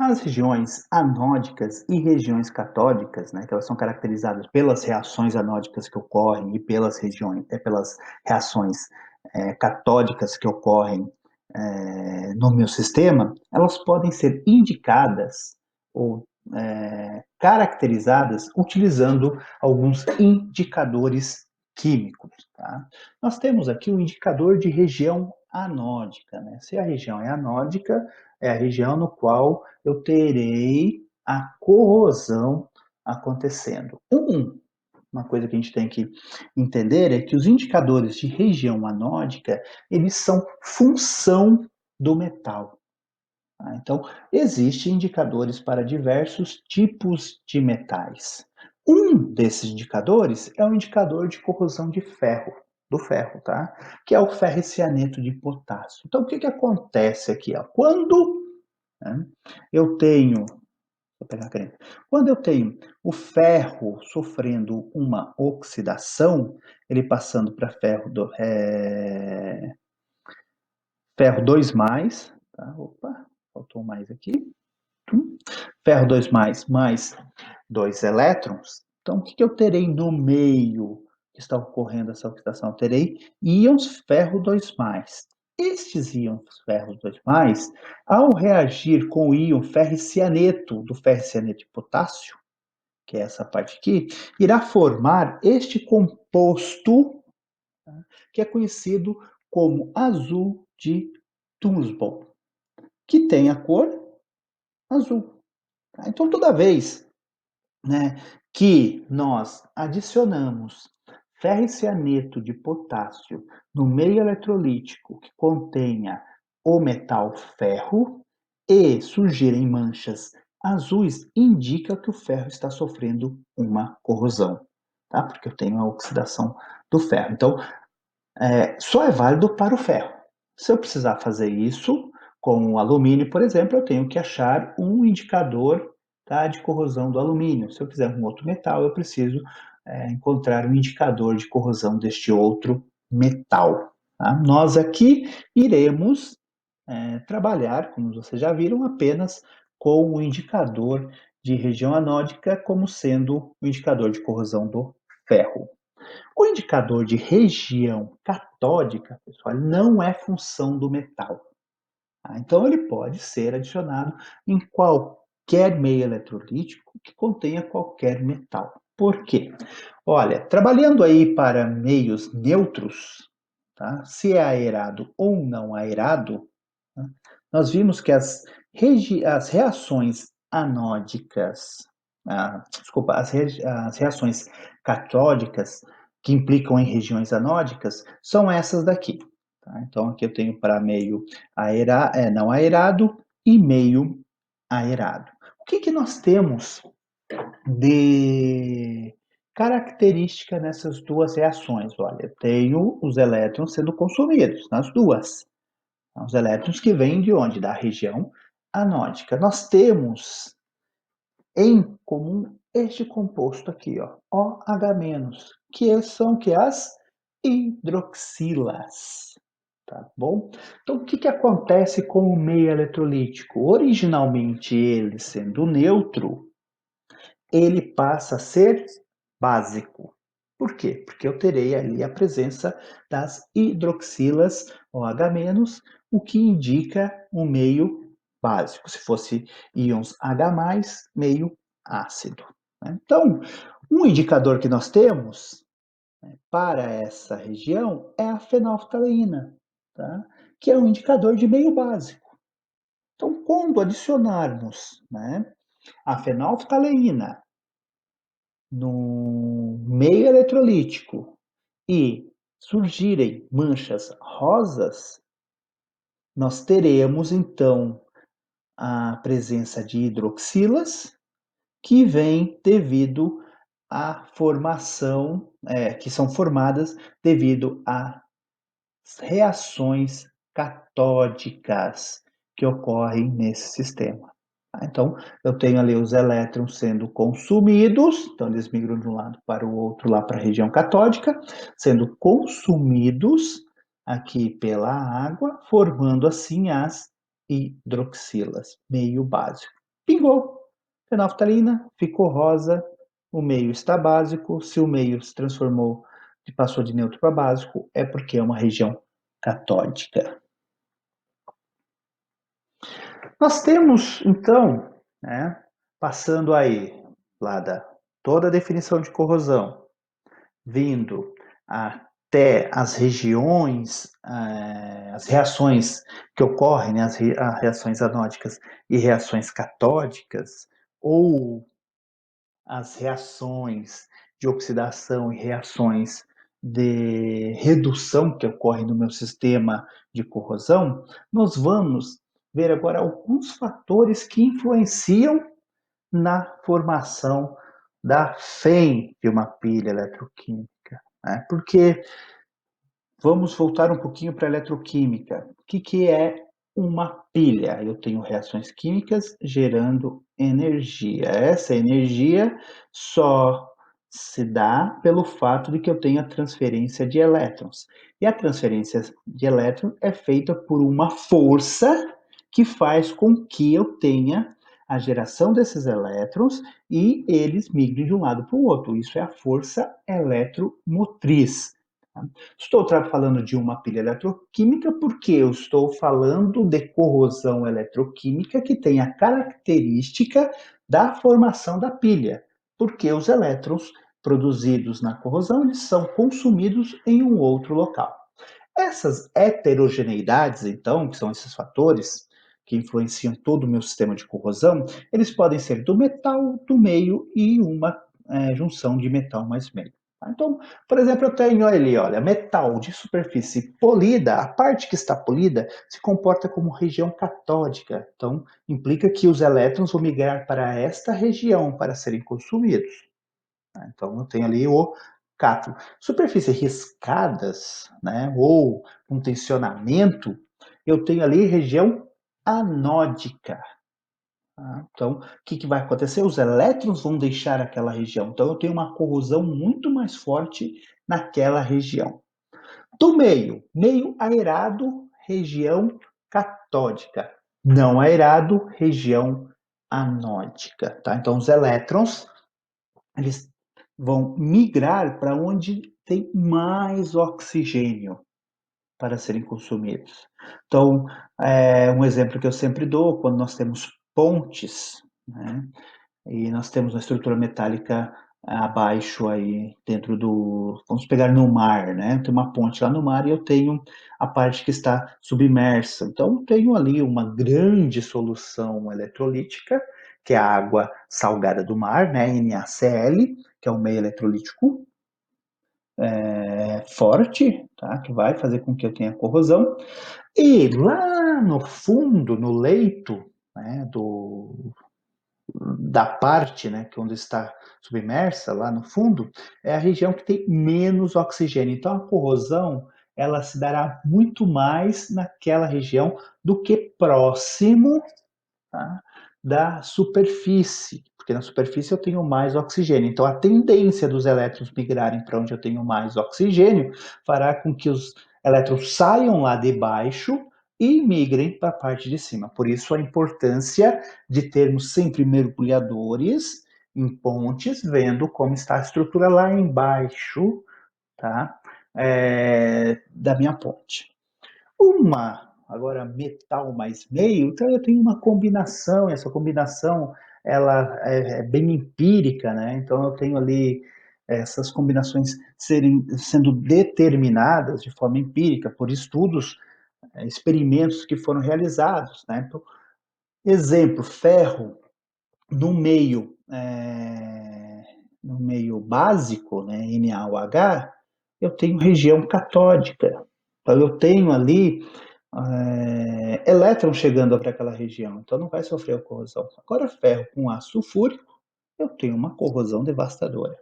As regiões anódicas e regiões catódicas, né, que elas são caracterizadas pelas reações anódicas que ocorrem e pelas reações catódicas que ocorrem no meu sistema, elas podem ser indicadas ou caracterizadas utilizando alguns indicadores químicos. Tá? Nós temos aqui o indicador de região anódica. Né? Se a região é anódica, é a região no qual eu terei a corrosão acontecendo. Uma coisa que a gente tem que entender é que os indicadores de região anódica, eles são função do metal. Tá? Então, existem indicadores para diversos tipos de metais. Um desses indicadores é o indicador de corrosão de ferro, do ferro, tá? Que é o ferricianeto de potássio. Então, o que acontece aqui? Ó? Né, eu tenho Vou pegar a caneta. Quando eu tenho o ferro sofrendo uma oxidação, ele passando para ferro 2 tá? Opa, faltou mais aqui. Ferro 2 mais 2 elétrons. Então, o que eu terei no meio que está ocorrendo essa oxidação? Eu terei íons ferro 2 Estes íons ferro 2 ao reagir com o íon ferricianeto, do ferricianeto de potássio, que é essa parte aqui, irá formar este composto, tá, que é conhecido como azul de Tungsten, que tem a cor azul. Tá? Então, toda vez, né, que nós adicionamos ferricianeto de potássio no meio eletrolítico que contenha o metal ferro e surgirem manchas azuis, indica que o ferro está sofrendo uma corrosão, tá? Porque eu tenho a oxidação do ferro. Então, só é válido para o ferro. Se eu precisar fazer isso com o alumínio, por exemplo, eu tenho que achar um indicador, tá, de corrosão do alumínio. Se eu quiser um outro metal, eu preciso encontrar um indicador de corrosão deste outro metal. Tá? Nós aqui iremos trabalhar, como vocês já viram, apenas com o indicador de região anódica como sendo o indicador de corrosão do ferro. O indicador de região catódica, pessoal, não é função do metal. Tá? Então, ele pode ser adicionado em qualquer meio eletrolítico que contenha qualquer metal. Por quê? Olha, trabalhando aí para meios neutros, tá? Se é aerado ou não aerado, tá? Nós vimos que as reações anódicas, desculpa, as reações catódicas que implicam em regiões anódicas são essas daqui. Tá? Então, aqui eu tenho para meio não aerado e meio aerado. O que nós temos de característica nessas duas reações? Olha, eu tenho os elétrons sendo consumidos nas duas. Os elétrons que vêm de onde? Da região anódica. Nós temos em comum este composto aqui, ó, OH-, que são que as hidroxilas. Tá bom? Então, o que acontece com o meio eletrolítico? Originalmente, ele sendo neutro, ele passa a ser básico. Por quê? Porque eu terei ali a presença das hidroxilas OH-, o que indica um meio básico. Se fosse íons H+, meio ácido. Né? Então, um indicador que nós temos, né, para essa região é a fenolftaleína, tá? Que é um indicador de meio básico. Então, quando adicionarmos, né, a fenolftaleína no meio eletrolítico e surgirem manchas rosas, nós teremos então a presença de hidroxilas que vem devido à formação, que são formadas devido a reações catódicas que ocorrem nesse sistema. Então, eu tenho ali os elétrons sendo consumidos, então eles migram de um lado para o outro, lá para a região catódica, sendo consumidos aqui pela água, formando assim as hidroxilas, meio básico. pingou. Fenolftalina, ficou rosa, o meio está básico. Se o meio se transformou e passou de neutro para básico, é porque é uma região catódica. Nós temos, então, né, passando aí lá da toda a definição de corrosão, vindo até as regiões, as reações que ocorrem, né, as reações anódicas e reações catódicas, ou as reações de oxidação e reações de redução que ocorrem no meu sistema de corrosão, nós vamos ver agora alguns fatores que influenciam na formação da FEM de uma pilha eletroquímica. Né? Porque vamos voltar um pouquinho para a eletroquímica. O que é uma pilha? Eu tenho reações químicas gerando energia. Essa energia só se dá pelo fato de que eu tenho a transferência de elétrons. E a transferência de elétrons é feita por uma força que faz com que eu tenha a geração desses elétrons e eles migrem de um lado para o outro. Isso é a força eletromotriz. Estou falando de uma pilha eletroquímica porque eu estou falando de corrosão eletroquímica que tem a característica da formação da pilha, porque os elétrons produzidos na corrosão eles são consumidos em um outro local. Essas heterogeneidades, então, que são esses fatores que influenciam todo o meu sistema de corrosão, eles podem ser do metal, do meio e uma junção de metal mais meio. Então, por exemplo, eu tenho ali, olha, metal de superfície polida, a parte que está polida se comporta como região catódica. Então, implica que os elétrons vão migrar para esta região para serem consumidos. Então, eu tenho ali o cátodo. Superfícies riscadas, né, ou com tensionamento, eu tenho ali região anódica. Então, o que vai acontecer? Os elétrons vão deixar aquela região. Então, eu tenho uma corrosão muito mais forte naquela região. Do meio, meio aerado, região catódica. Não aerado, região anódica. Tá? Então, os elétrons eles vão migrar para onde tem mais oxigênio para serem consumidos. Então, um exemplo que eu sempre dou, quando nós temos pontes, né, e nós temos uma estrutura metálica abaixo aí, dentro do... Vamos pegar no mar, né? Tem uma ponte lá no mar e eu tenho a parte que está submersa. Então, eu tenho ali uma grande solução eletrolítica, que é a água salgada do mar, né? NaCl, que é um meio eletrolítico forte, tá? Que vai fazer com que eu tenha corrosão. E lá no fundo, no leito, né, da parte, né, que onde está submersa, lá no fundo, é a região que tem menos oxigênio. Então, a corrosão, ela se dará muito mais naquela região do que próximo, tá, da superfície, porque na superfície eu tenho mais oxigênio. Então, a tendência dos elétrons migrarem para onde eu tenho mais oxigênio fará com que os elétrons saiam lá de baixo e migrem para a parte de cima. Por isso, a importância de termos sempre mergulhadores em pontes, vendo como está a estrutura lá embaixo, tá? Da minha ponte. Agora metal mais meio, então eu tenho uma combinação, e essa combinação ela é bem empírica, né? Então eu tenho ali essas combinações sendo determinadas de forma empírica por estudos, experimentos que foram realizados, né? Então, exemplo, ferro no meio básico, né, NaOH, eu tenho região catódica. Então eu tenho ali elétrons chegando para aquela região, então não vai sofrer corrosão. Agora, ferro com ácido sulfúrico, eu tenho uma corrosão devastadora.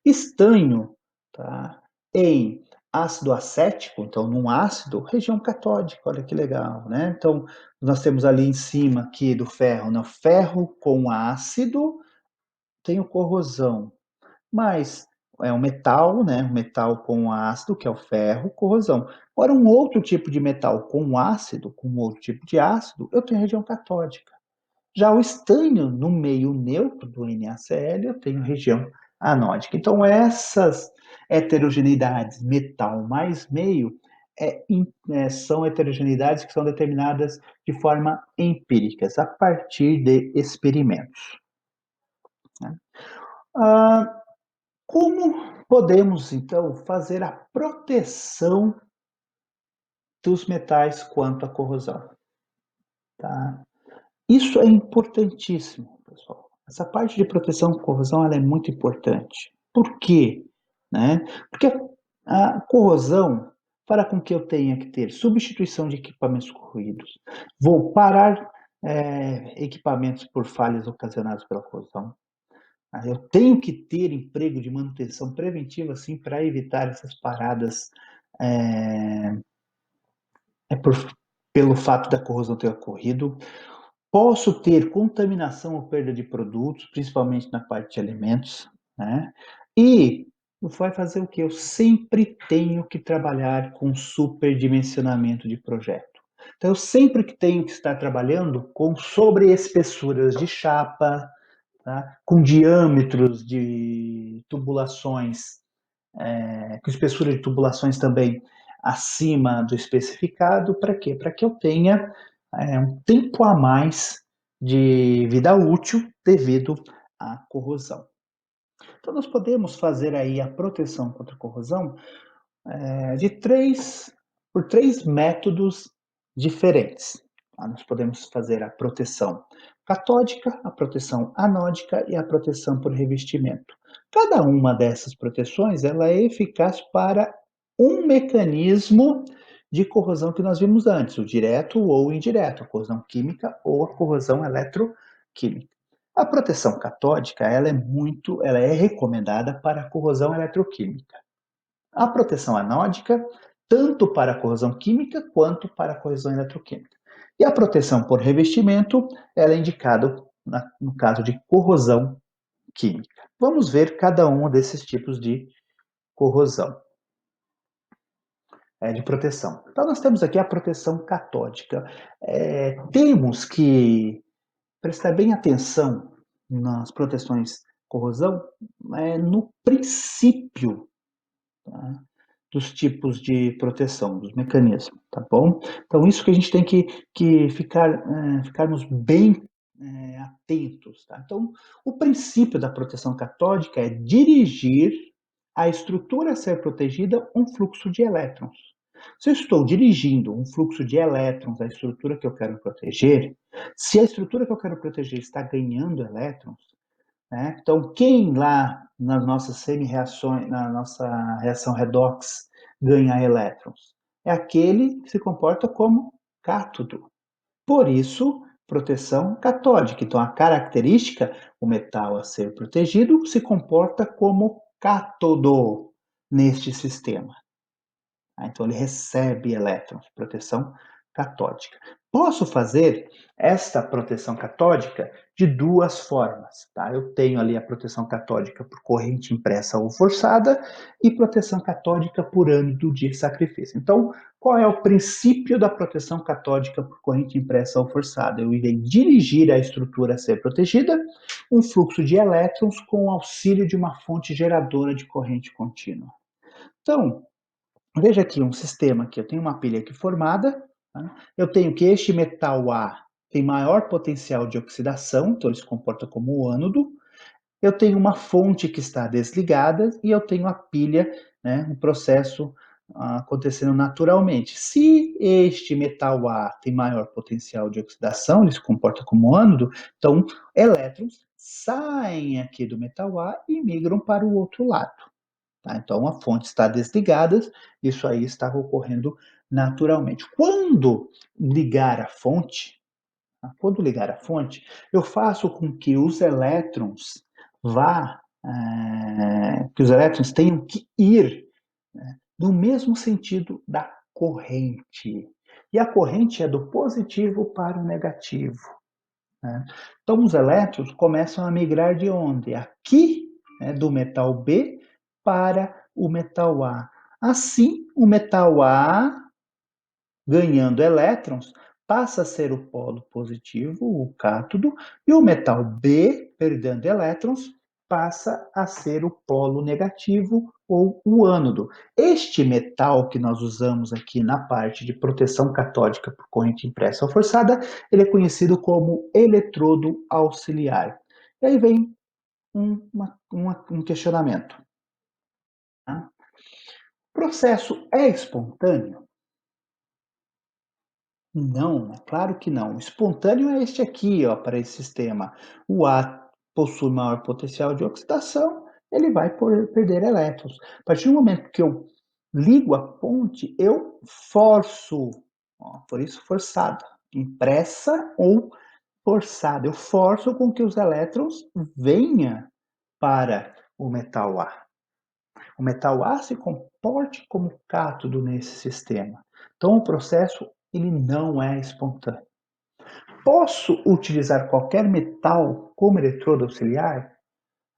Estanho, tá? Em ácido acético, então num ácido, região catódica, olha que legal, né? Então, nós temos ali em cima aqui do ferro, né? Ferro com ácido, tenho corrosão, mas é um metal, né? Um metal com ácido, que é o ferro, corrosão. Agora, um outro tipo de metal com ácido, com outro tipo de ácido, eu tenho região catódica. Já o estânio, no meio neutro do NaCl, eu tenho região anódica. Então, essas heterogeneidades metal mais meio são heterogeneidades que são determinadas de forma empírica, a partir de experimentos. Né? Como podemos, então, fazer a proteção dos metais quanto à corrosão? Tá? Isso é importantíssimo, pessoal. Essa parte de proteção com corrosão ela é muito importante. Por quê? Né? Porque a corrosão fará com que eu tenha que ter substituição de equipamentos corroídos. Vou parar equipamentos por falhas ocasionadas pela corrosão. Eu tenho que ter emprego de manutenção preventiva, assim, para evitar essas paradas pelo fato da corrosão ter ocorrido. Posso ter contaminação ou perda de produtos, principalmente na parte de alimentos, né? E vai fazer o que? Eu sempre tenho que trabalhar com superdimensionamento de projeto. Então, eu sempre que tenho que estar trabalhando com sobreespessuras de chapa, tá? Com diâmetros de tubulações, com espessura de tubulações também acima do especificado, para quê? Para que eu tenha um tempo a mais de vida útil devido à corrosão. Então, nós podemos fazer aí a proteção contra a corrosão por três métodos diferentes. Tá? Nós podemos fazer a proteção catódica, a proteção anódica e a proteção por revestimento. Cada uma dessas proteções ela é eficaz para um mecanismo de corrosão que nós vimos antes, o direto ou o indireto, a corrosão química ou a corrosão eletroquímica. A proteção catódica ela é recomendada para a corrosão eletroquímica. A proteção anódica, tanto para a corrosão química quanto para a corrosão eletroquímica. E a proteção por revestimento, ela é indicada no caso de corrosão química. Vamos ver cada um desses tipos de corrosão, de proteção. Então, nós temos aqui a proteção catódica. Temos que prestar bem atenção nas proteções corrosão no princípio, tá? Dos tipos de proteção, dos mecanismos, tá bom? Então, isso que a gente tem que ficarmos bem atentos, tá? Então, o princípio da proteção catódica é dirigir a estrutura a ser protegida um fluxo de elétrons. Se eu estou dirigindo um fluxo de elétrons à estrutura que eu quero proteger, se a estrutura que eu quero proteger está ganhando elétrons, né? Então, quem lá nas nossas semi-reações, na nossa reação redox, ganha elétrons? É aquele que se comporta como cátodo. Por isso, proteção catódica. Então, a característica, o metal a ser protegido, se comporta como cátodo neste sistema. Então, ele recebe elétrons, proteção catódica. Posso fazer esta proteção catódica de duas formas. Tá? Eu tenho ali a proteção catódica por corrente impressa ou forçada e proteção catódica por ânido de sacrifício. Então, qual é o princípio da proteção catódica por corrente impressa ou forçada? Eu irei dirigir a estrutura a ser protegida um fluxo de elétrons com o auxílio de uma fonte geradora de corrente contínua. Então, veja aqui um sistema que eu tenho uma pilha aqui formada, tá? Eu tenho que este metal A tem maior potencial de oxidação, então ele se comporta como o ânodo. Eu tenho uma fonte que está desligada e eu tenho a pilha, né, um processo acontecendo naturalmente. Se este metal A tem maior potencial de oxidação, ele se comporta como ânodo, então elétrons saem aqui do metal A e migram para o outro lado. Tá? Então, a fonte está desligada, isso aí está ocorrendo naturalmente. Quando ligar a fonte, eu faço com que os elétrons que os elétrons tenham que ir, né, no mesmo sentido da corrente. E a corrente é do positivo para o negativo. Né? Então, os elétrons começam a migrar de onde? Aqui, né, do metal B para o metal A. Assim, o metal A, ganhando elétrons, passa a ser o polo positivo, o cátodo, e o metal B, perdendo elétrons, passa a ser o polo negativo ou o ânodo. Este metal que nós usamos aqui na parte de proteção catódica por corrente impressa ou forçada, ele é conhecido como eletrodo auxiliar. E aí vem um questionamento. Tá? O processo é espontâneo? Não, é claro que não. O espontâneo é este aqui, ó, para esse sistema. O A possui maior potencial de oxidação, ele vai perder elétrons. A partir do momento que eu ligo a ponte, eu forço, ó, por isso forçada, impressa ou forçada. Eu forço com que os elétrons venham para o metal A. O metal A se comporte como cátodo nesse sistema. Então, o processo ele não é espontâneo. Posso utilizar qualquer metal como eletrodo auxiliar?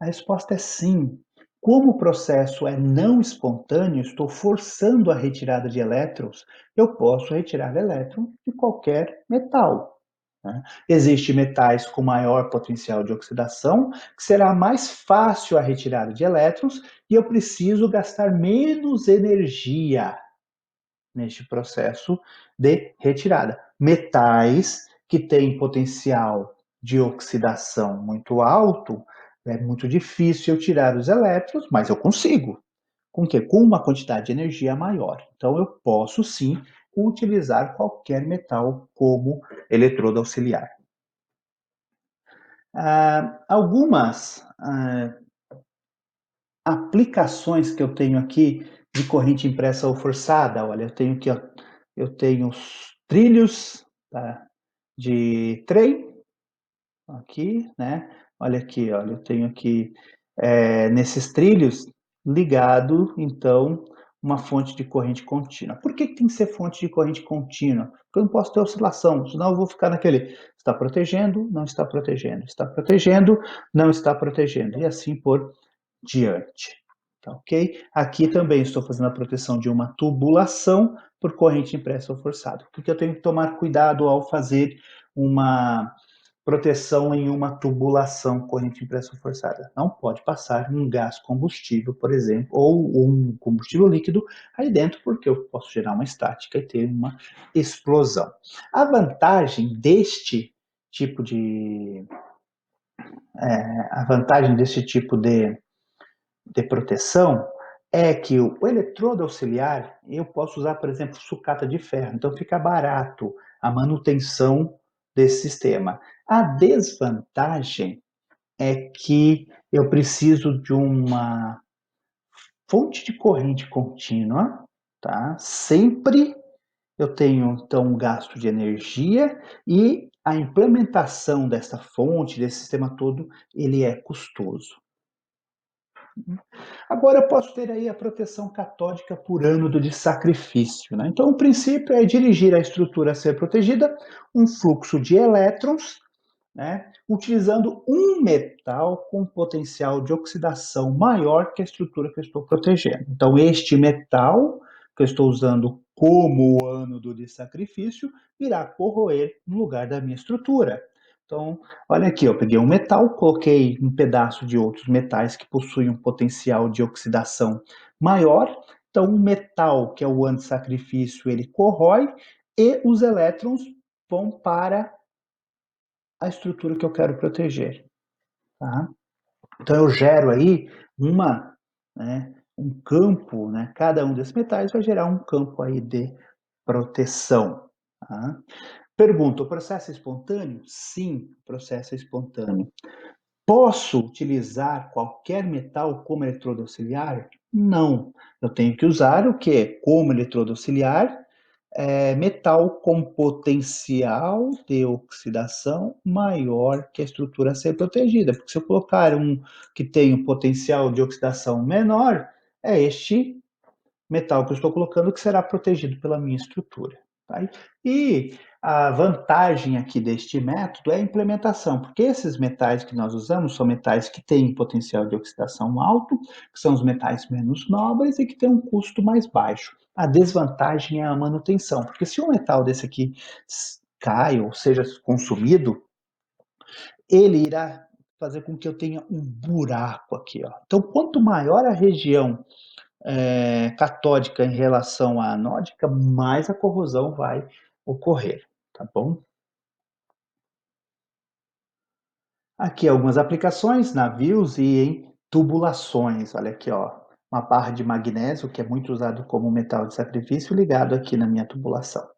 A resposta é sim. Como o processo é não espontâneo, estou forçando a retirada de elétrons, eu posso retirar elétrons de qualquer metal. Né? Existem metais com maior potencial de oxidação, que será mais fácil a retirada de elétrons e eu preciso gastar menos energia neste processo de retirada. Metais que têm potencial de oxidação muito alto, é muito difícil eu tirar os elétrons, mas eu consigo. Com que? Com uma quantidade de energia maior. Então eu posso sim utilizar qualquer metal como eletrodo auxiliar. Algumas aplicações que eu tenho aqui de corrente impressa ou forçada, olha, eu tenho aqui, ó, eu tenho os trilhos, tá, de trem, aqui, né? Olha aqui, olha, eu tenho aqui nesses trilhos ligado, então, uma fonte de corrente contínua. Por que tem que ser fonte de corrente contínua? Porque eu não posso ter oscilação, senão eu vou ficar naquele está protegendo, não está protegendo, está protegendo, não está protegendo, e assim por diante. Tá, ok? Aqui também estou fazendo a proteção de uma tubulação por corrente impressa ou forçada, porque eu tenho que tomar cuidado ao fazer uma proteção em uma tubulação corrente impressa ou forçada. Não pode passar um gás combustível, por exemplo, ou um combustível líquido aí dentro, porque eu posso gerar uma estática e ter uma explosão. A vantagem deste tipo de a vantagem desse tipo de proteção é que o eletrodo auxiliar eu posso usar, por exemplo, sucata de ferro, então fica barato a manutenção desse sistema. A desvantagem é que eu preciso de uma fonte de corrente contínua, tá? Sempre eu tenho então um gasto de energia e a implementação dessa fonte, desse sistema todo, ele é custoso. Agora eu posso ter aí a proteção catódica por ânodo de sacrifício. Né? Então, o princípio é dirigir a estrutura a ser protegida um fluxo de elétrons, né, utilizando um metal com potencial de oxidação maior que a estrutura que eu estou protegendo. Então, este metal que eu estou usando como ânodo de sacrifício irá corroer no lugar da minha estrutura. Então, olha aqui, eu peguei um metal, coloquei um pedaço de outros metais que possuem um potencial de oxidação maior. Então, o metal, que é o antissacrifício, ele corrói e os elétrons vão para a estrutura que eu quero proteger. Tá? Então, eu gero aí um campo, né? Cada um desses metais vai gerar um campo aí de proteção. Tá? Pergunta, o processo é espontâneo? Sim, o processo é espontâneo. Posso utilizar qualquer metal como eletrodo auxiliar? Não. Eu tenho que usar o que? Como eletrodo auxiliar, metal com potencial de oxidação maior que a estrutura a ser protegida. Porque se eu colocar um que tem um potencial de oxidação menor, é este metal que eu estou colocando que será protegido pela minha estrutura. Tá? E a vantagem aqui deste método é a implementação, porque esses metais que nós usamos são metais que têm potencial de oxidação alto, que são os metais menos nobres e que têm um custo mais baixo. A desvantagem é a manutenção, porque se um metal desse aqui cai ou seja consumido, ele irá fazer com que eu tenha um buraco aqui, ó. Então, quanto maior a região catódica em relação à anódica, mais a corrosão vai ocorrer, tá bom? Aqui algumas aplicações, navios e em tubulações. Olha aqui, ó, uma barra de magnésio que é muito usado como metal de sacrifício ligado aqui na minha tubulação.